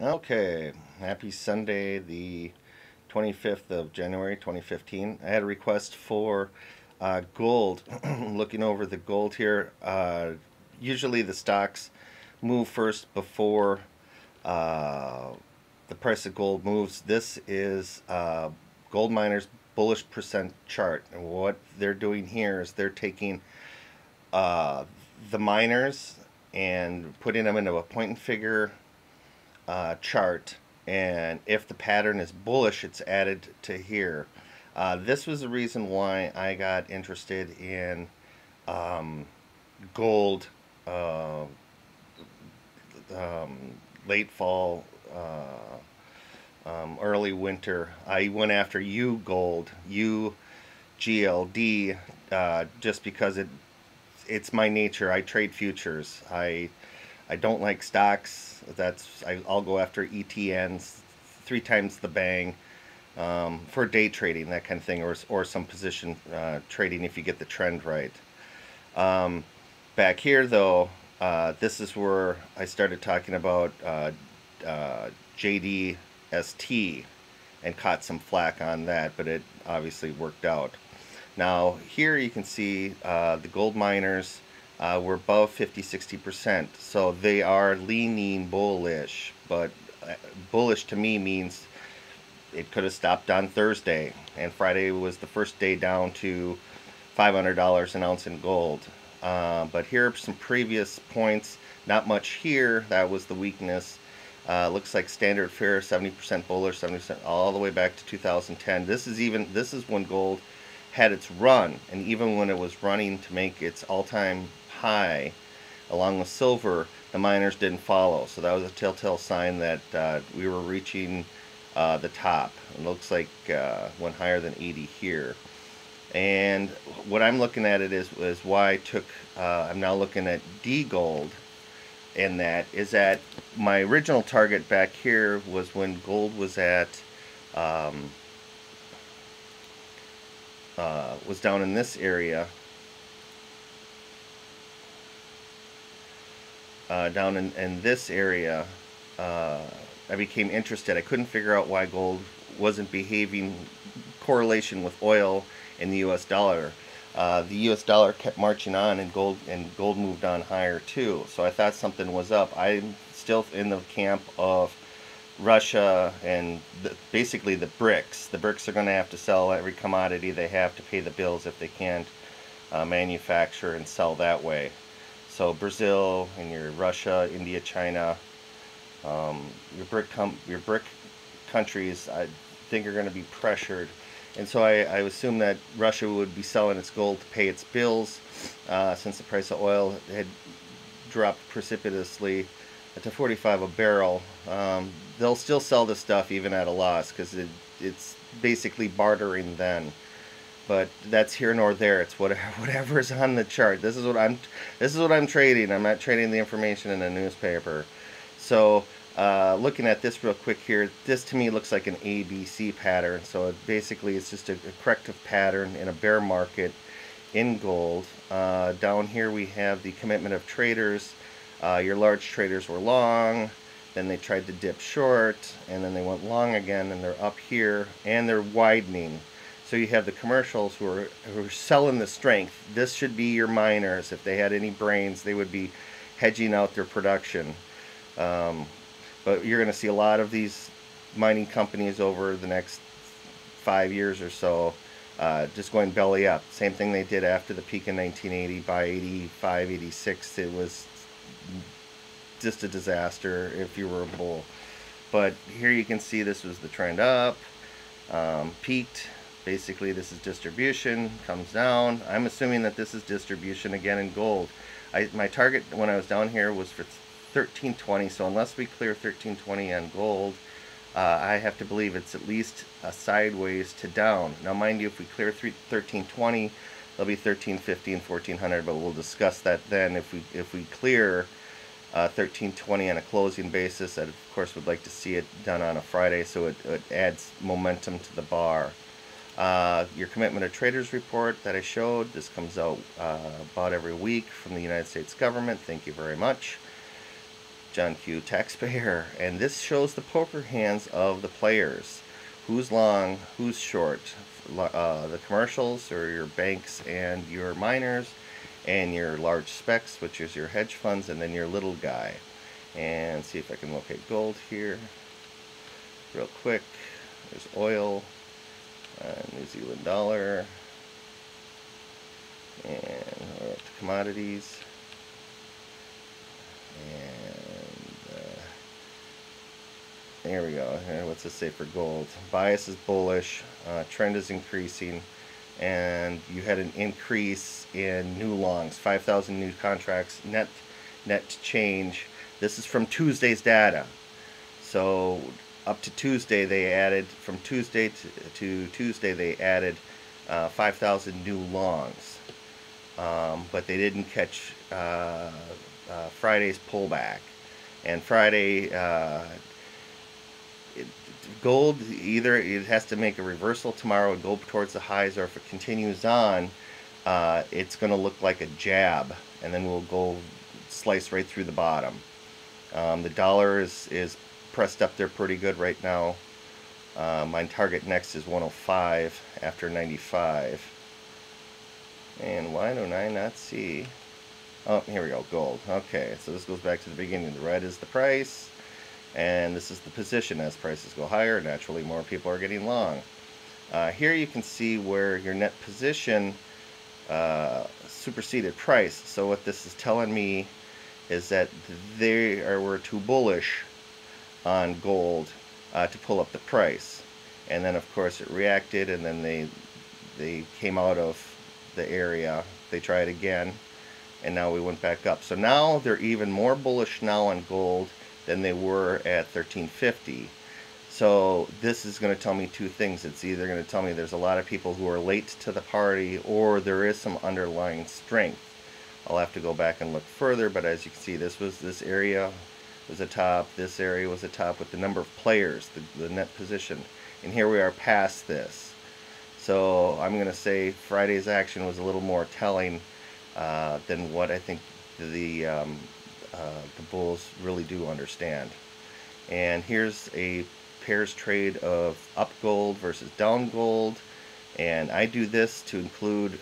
Okay, happy Sunday, the 25th of January 2015. I had a request for gold. Looking over the gold here, usually the stocks move first before uh, the price of gold moves. This is gold miners' bullish percent chart. And what they're doing here is they're taking uh, the miners and putting them into a point and figure chart, and if the pattern is bullish, it's added to here. This was the reason why I got interested in um, gold uh, um, late fall, early winter. I went after UGLD, just because it's my nature. I trade futures. I don't like stocks. I'll go after ETNs, three times the bang, for day trading, that kind of thing, or some position trading if you get the trend right. Um, Back here though, this is where I started talking about JDST and caught some flack on that, but it obviously worked out. Now here you can see the gold miners were above 50-60%, so they are leaning bullish, but bullish to me means it could have stopped on Thursday, and Friday was the first day down to $500 an ounce in gold. But here are some previous points. Not much here. That was the weakness. Looks like standard fare 70% bullish, 70% all the way back to 2010. This is when gold had its run, and even when it was running to make its all-time high, along with silver, the miners didn't follow. So that was a telltale sign that we were reaching the top. It looks like went higher than 80 here. And what I'm looking at it is why I took. I'm now looking at D gold, and that is that my original target back here was when gold was at was down in this area, down in this area. I became interested. I couldn't figure out why gold wasn't behaving correlation with oil and the U.S. dollar. The U.S. dollar kept marching on, and gold moved on higher too. So I thought something was up. I'm still in the camp of Russia and basically the BRICS. The BRICS are going to have to sell every commodity they have to pay the bills if they can't manufacture and sell that way. So Brazil and your Russia, India, China, your BRIC countries, I think, are going to be pressured. And so I assume that Russia would be selling its gold to pay its bills, since the price of oil had dropped precipitously to 45 a barrel. They'll still sell the stuff even at a loss, because it's basically bartering then. But that's here nor there. It's whatever's on the chart. This is what I'm trading. I'm not trading the information in a newspaper. So looking at this real quick here, this to me looks like an ABC pattern. So basically it's just a corrective pattern in a bear market in gold. Down here we have the commitment of traders. Your large traders were long, then they tried to dip short, and then they went long again, and they're up here, and they're widening. So you have the commercials who are selling the strength. This should be your miners. If they had any brains, they would be hedging out their production. But you're going to see a lot of these mining companies over the next 5 years or so just going belly up. Same thing they did after the peak in 1980. By 85, 86, it was just a disaster if you were a bull. But here you can see this was the trend up, peaked. Basically this is distribution, comes down. I'm assuming that this is distribution again in gold. My target when I was down here was for 1320, so unless we clear 1320 on gold, I have to believe it's at least a sideways to down. Now mind you, if we clear 1320, there'll be 1350 and 1400, but we'll discuss that then. If we clear 1320 on a closing basis, I of course would like to see it done on a Friday, so it adds momentum to the bar. Your commitment of traders report that I showed, this comes out about every week from the United States government. Thank you very much. John Q. Taxpayer. And this shows the poker hands of the players. Who's long, who's short. The commercials, or your banks and your miners, and your large specs, which is your hedge funds, and then your little guy. And see if I can locate gold here real quick. There's oil, New Zealand dollar, and we're up to commodities. And there we go. What's this say for gold? Bias is bullish, trend is increasing, and you had an increase in new longs, 5,000 new contracts, net change. This is from Tuesday's data. So up to Tuesday they added, from Tuesday to Tuesday they added 5,000 new longs. But they didn't catch Friday's pullback. And Friday, gold, either it has to make a reversal tomorrow and go towards the highs, or if it continues on, it's going to look like a jab, and then we'll go slice right through the bottom. The dollar is pressed up there pretty good right now. My target next is 105 after 95. And why don't I not see? Oh, here we go, gold. Okay, so this goes back to the beginning. The red is the price, and this is the position. As prices go higher, naturally more people are getting long. Here you can see where your net position superseded price. So what this is telling me is that were too bullish on gold to pull up the price. And then of course it reacted, and then they came out of the area. They tried again, and now we went back up. So now they're even more bullish now on gold than they were at 1350. So this is going to tell me two things. It's either going to tell me there's a lot of people who are late to the party, or there is some underlying strength. I'll have to go back and look further, but as you can see, this area was a top, this area was a top with the number of players, the net position, and here we are past this. So I'm going to say Friday's action was a little more telling than what I think the bulls really do understand. And here's a pairs trade of up gold versus down gold, and I do this to include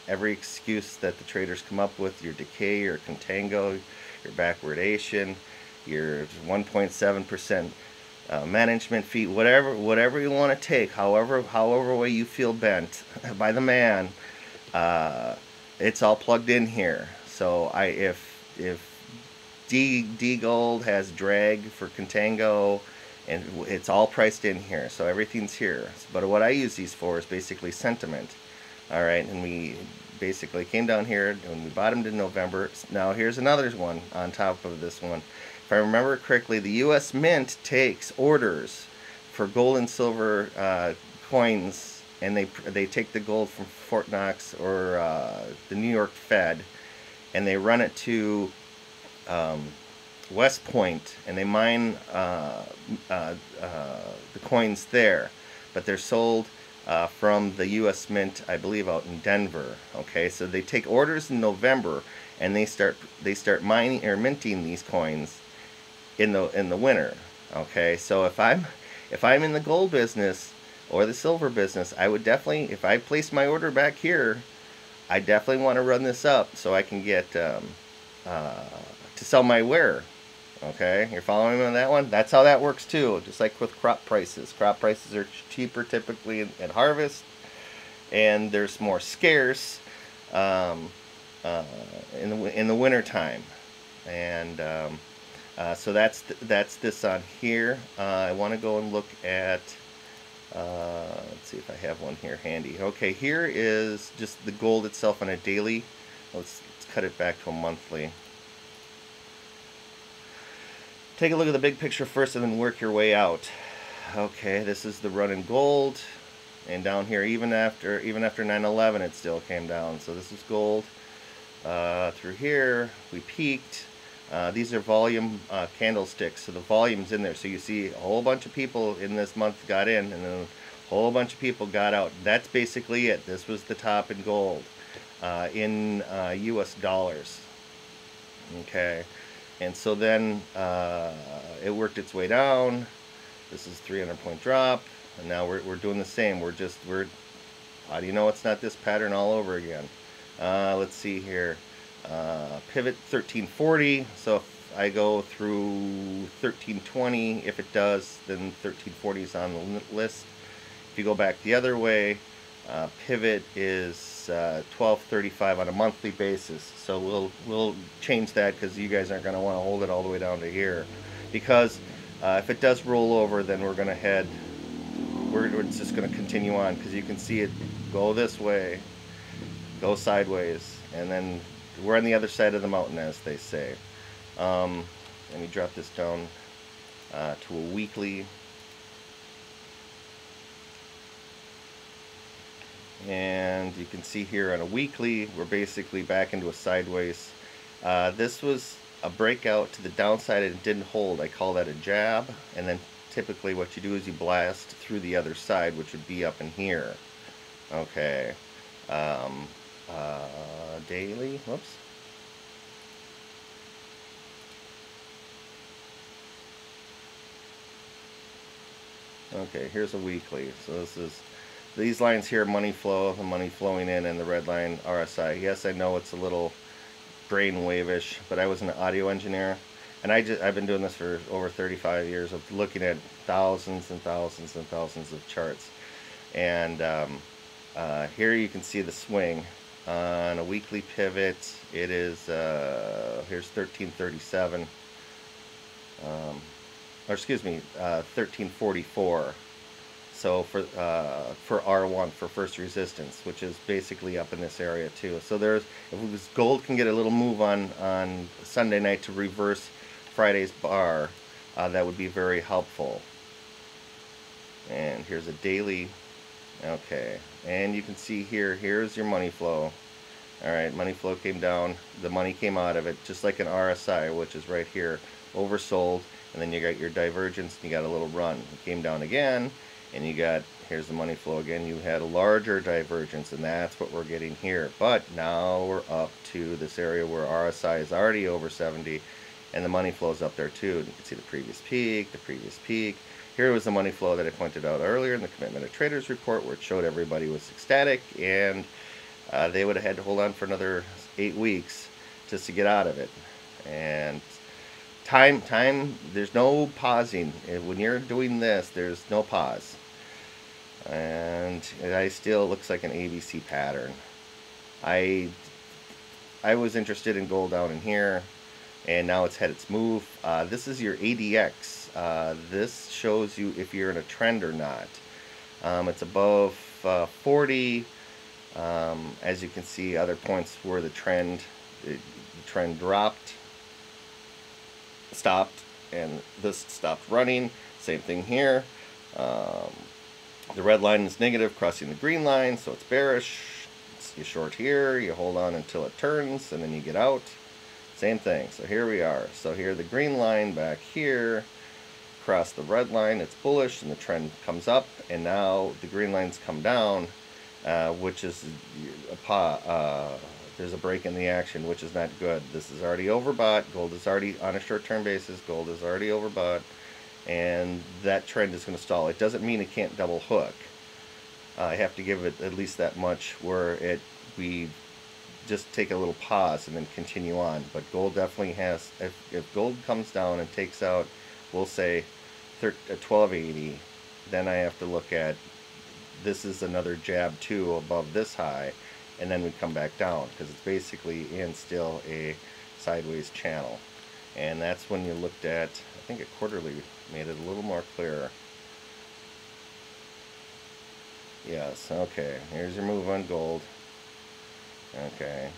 every excuse that the traders come up with: your decay, your contango, your backwardation, your 1.7% management fee, whatever you want to take, however way you feel bent by the man, it's all plugged in here. So if D gold has drag for contango, and it's all priced in here, so everything's here. But what I use these for is basically sentiment. All right, and we basically came down here and we bottomed in November. Now here's another one on top of this one. If I remember correctly, the U.S. Mint takes orders for gold and silver coins, and they take the gold from Fort Knox or the New York Fed, and they run it to West Point, and they mine the coins there, but they're sold from the U.S. Mint, I believe, out in Denver. Okay, so they take orders in November, and they start mining or minting these coins in the winter. Okay, so if I'm in the gold business or the silver business, I would definitely, if I place my order back here, I definitely want to run this up so I can get to sell my ware. Okay, you're following me on that one? That's how that works too, just like with crop prices. Crop prices are cheaper typically at harvest, and there's more scarce in the winter time. And so that's this on here. I want to go and look at, let's see if I have one here handy. Okay, here is just the gold itself on a daily. Let's cut it back to a monthly. Take a look at the big picture first and then work your way out. Okay, this is the run in gold, and down here, even after 9/11, it still came down. So this is gold. Through here we peaked. These are volume candlesticks, so the volume's in there. So you see a whole bunch of people in this month got in, and then a whole bunch of people got out. That's basically it. This was the top in gold in US dollars. Okay. And so then it worked its way down. This is 300-point drop, and now we're doing the same. We're how do you know it's not this pattern all over again? Let's see here. Pivot 1340. So if I go through 1320, if it does, then 1340 is on the list. If you go back the other way, pivot is 1235 on a monthly basis. So we'll change that because you guys aren't going to want to hold it all the way down to here. Because if it does roll over, then we're going to head. We're just going to continue on because you can see it go this way, go sideways, and then we're on the other side of the mountain, as they say. Let me drop this down to a weekly. And you can see here on a weekly, we're basically back into a sideways. This was a breakout to the downside and it didn't hold. I call that a jab. And then typically what you do is you blast through the other side, which would be up in here. Okay. Daily. Whoops. Okay, here's a weekly. So this is these lines here, money flow, the money flowing in, and the red line RSI. Yes, I know it's a little brainwave-ish, but I was an audio engineer, and I've been doing this for over 35 years of looking at thousands and thousands and thousands of charts. And here you can see the swing on a weekly pivot. It is here's 1337. Or excuse me, 1344. So for R1 for first resistance, which is basically up in this area too. So there's if gold can get a little move on Sunday night to reverse Friday's bar, that would be very helpful. And here's a daily. Okay, and you can see here's your money flow. All right, money flow came down. The money came out of it, just like an RSI, which is right here, oversold. And then you got your divergence, and you got a little run. It came down again, and you got, here's the money flow again. You had a larger divergence, and that's what we're getting here. But now we're up to this area where RSI is already over 70, and the money flow's up there too. And you can see the previous peak, the previous peak. Here was the money flow that I pointed out earlier in the Commitment of Traders report, where it showed everybody was ecstatic, and they would have had to hold on for another 8 weeks just to get out of it. And time, there's no pausing. When you're doing this, there's no pause. And it still looks like an ABC pattern. I was interested in gold down in here, and now it's had its move. This is your ADX. This shows you if you're in a trend or not. It's above 40. As you can see, other points where the trend dropped, stopped, and this stopped running. Same thing here. The red line is negative, crossing the green line, so it's bearish. You short here, you hold on until it turns, and then you get out. Same thing. So here we are. So here the green line back here, cross the red line, it's bullish, and the trend comes up, and now the green lines come down, which is there's a break in the action, which is not good. This is already overbought. Gold is already on a short-term basis. Gold is already overbought, and that trend is going to stall. It doesn't mean it can't double hook. I have to give it at least that much where we just take a little pause and then continue on. But gold definitely has, if gold comes down and takes out, we'll say 1280, then I have to look at, this is another jab too above this high, and then we come back down because it's basically in still a sideways channel. And that's when you looked at, I think a quarterly made it a little more clear. Yes, okay, here's your move on gold. Okay,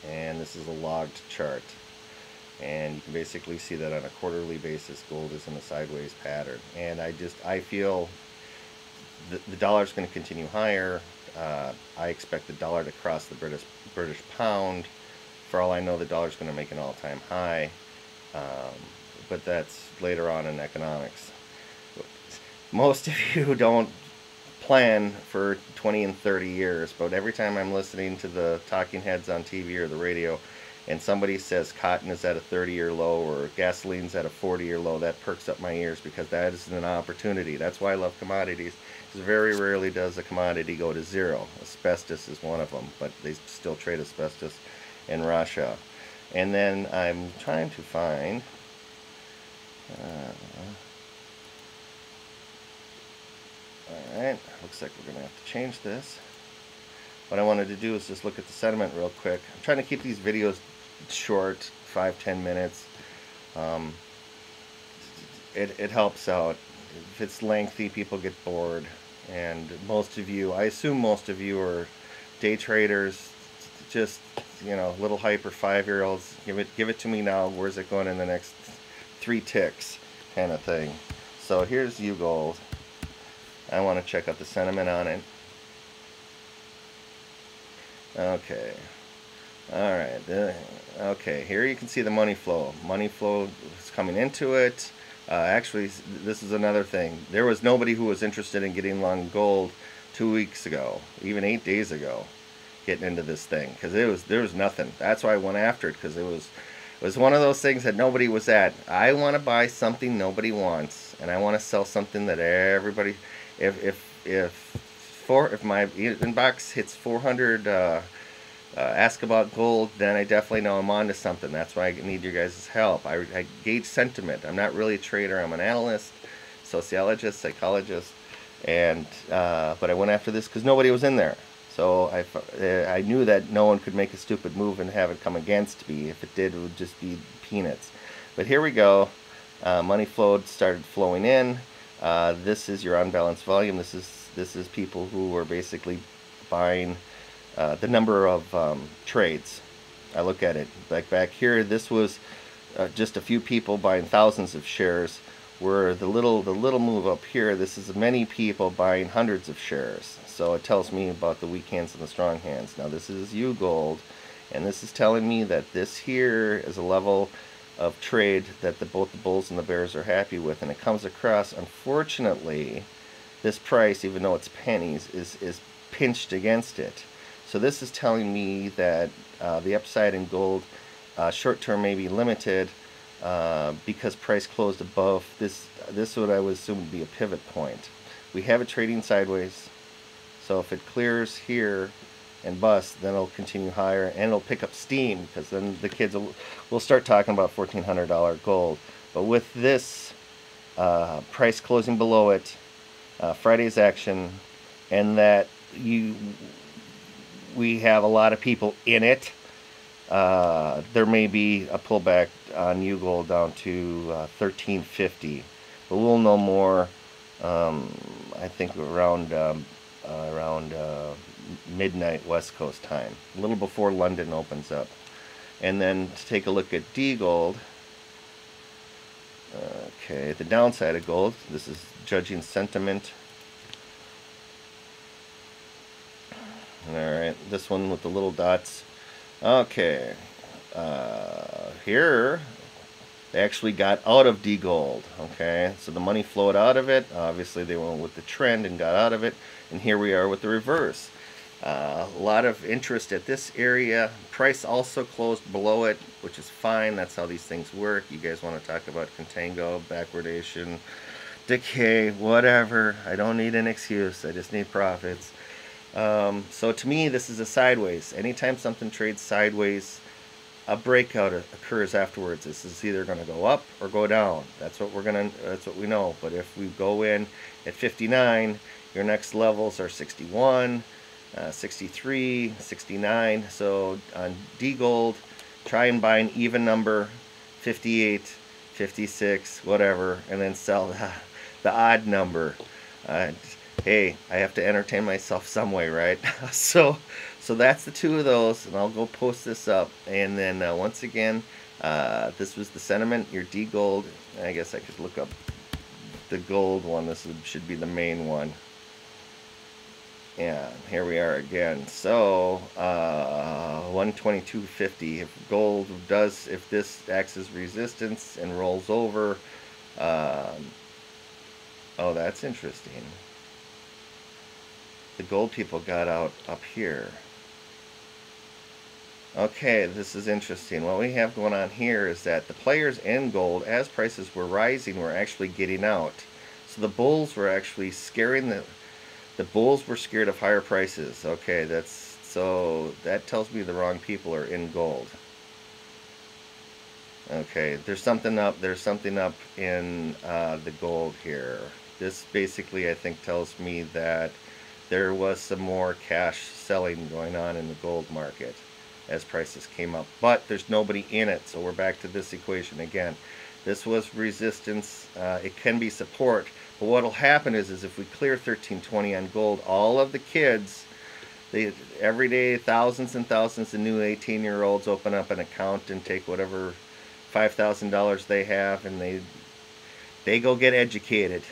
and this is a logged chart, and you can basically see that on a quarterly basis gold is in a sideways pattern. And I feel the dollar's going to continue higher. I expect the dollar to cross the British pound. For all I know, the dollar's going to make an all-time high, but that's later on in economics. Most of you don't plan for 20 and 30 years, but every time I'm listening to the talking heads on TV or the radio, and somebody says cotton is at a 30-year low or gasoline's at a 40-year low, that perks up my ears, because that is an opportunity. That's why I love commodities, because very rarely does a commodity go to zero. Asbestos is one of them, but they still trade asbestos in Russia. And then I'm trying to find alright, looks like we're going to have to change this. What I wanted to do is just look at the sentiment real quick. I'm trying to keep these videos short, 5-10 minutes. It helps out. If it's lengthy, people get bored. And most of you, I assume most of you are day traders, just, you know, little hyper 5-year-olds. Give it to me now. Where's it going in the next 3 ticks kind of thing. So here's UGLD. I want to check out the sentiment on it. Okay. Alright. Okay, here you can see the money flow. Money flow is coming into it. Actually, this is another thing. There was nobody who was interested in getting long gold 2 weeks ago, even 8 days ago, getting into this thing, because there was nothing. That's why I went after it, because it was one of those things that nobody was at. I want to buy something nobody wants, and I want to sell something that everybody. If my inbox hits 400 ask about gold, then I definitely know I'm onto something. That's why I need your guys' help. I gauge sentiment. I'm not really a trader. I'm an analyst, sociologist, psychologist, and but I went after this because nobody was in there. So I knew that no one could make a stupid move and have it come against me. If it did, it would just be peanuts. But here we go. Money started flowing in. This is your unbalanced volume. This is people who were basically buying the number of trades. I look at it like back here. This was just a few people buying thousands of shares. Where the little move up here, this is many people buying hundreds of shares. So it tells me about the weak hands and the strong hands. Now this is UGLD, and this is telling me that this here is a level of trade that both the bulls and the bears are happy with, and it comes across. Unfortunately, this price, even though it's pennies, is pinched against it. So this is telling me that the upside in gold short term may be limited because price closed above this. This what I would assume would be a pivot point. We have it trading sideways, so if it clears here and busts, then it'll continue higher and it'll pick up steam, because then the kids will start talking about $1,400 gold. But with this price closing below it, Friday's action, and that we have a lot of people in it, there may be a pullback on UGLD down to 1350, but we'll know more. I think around midnight West Coast time, a little before London opens up. And then to take a look at DGLD. Okay, the downside of gold. This is judging sentiment. Alright, this one with the little dots. Okay, here they actually got out of DGLD. Okay, so the money flowed out of it. Obviously they went with the trend and got out of it, and here we are with the reverse. A lot of interest at this area. Price also closed below it, which is fine. That's how these things work. You guys want to talk about contango, backwardation, decay, whatever. I don't need an excuse. I just need profits. So to me, this is a sideways. Anytime something trades sideways, a breakout occurs afterwards. This is either going to go up or go down. That's what we know. But if we go in at 59, your next levels are 61, 63, 69. So on DGLD, try and buy an even number, 58, 56, whatever, and then sell the odd number. Hey, I have to entertain myself some way, right? So that's the two of those, and I'll go post this up. And then once again, this was the sentiment, your DGLD. I guess I could look up the gold one. This should be the main one. Yeah, here we are again. So 122.50. If gold does, if this acts as resistance and rolls over, oh, that's interesting. The gold people got out up here. Okay, this is interesting. What we have going on here is that the players in gold, as prices were rising, were actually getting out. So the bulls were actually scaring the bulls were scared of higher prices. Okay, so that tells me the wrong people are in gold. Okay, there's something up. There's something up in the gold here. This basically, I think, tells me that there was some more cash selling going on in the gold market as prices came up. But there's nobody in it, so we're back to this equation again. This was resistance. It can be support. But what'll happen is if we clear 1320 on gold, all of the kids, every day thousands and thousands of new 18-year-olds open up an account and take whatever $5,000 they have, and they go get educated.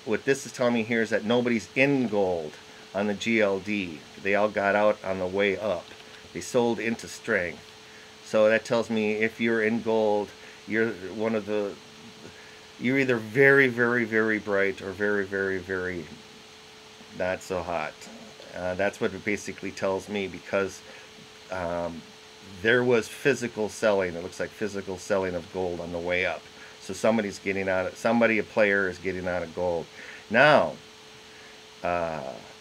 What this is telling me here is that nobody's in gold on the GLD. They all got out on the way up. They sold into strength. So that tells me if you're in gold, you're you're either very, very, very bright or very, very, very not so hot. That's what it basically tells me, because there was physical selling. It looks like physical selling of gold on the way up. So somebody's getting out. A player is getting out of gold. Now,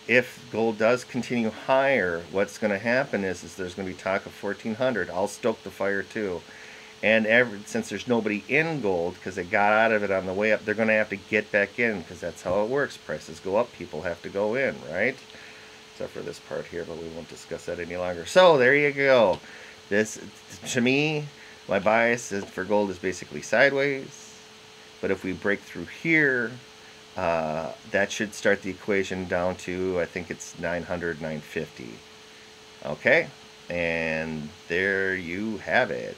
if gold does continue higher, what's going to happen is there's going to be talk of 1400. I'll stoke the fire too. And since there's nobody in gold because they got out of it on the way up, they're going to have to get back in, because that's how it works. Prices go up, people have to go in, right? Except for this part here, but we won't discuss that any longer. So there you go. This, to me, my bias for gold is basically sideways. But if we break through here, that should start the equation down to, I think it's 900, 950. Okay, and there you have it.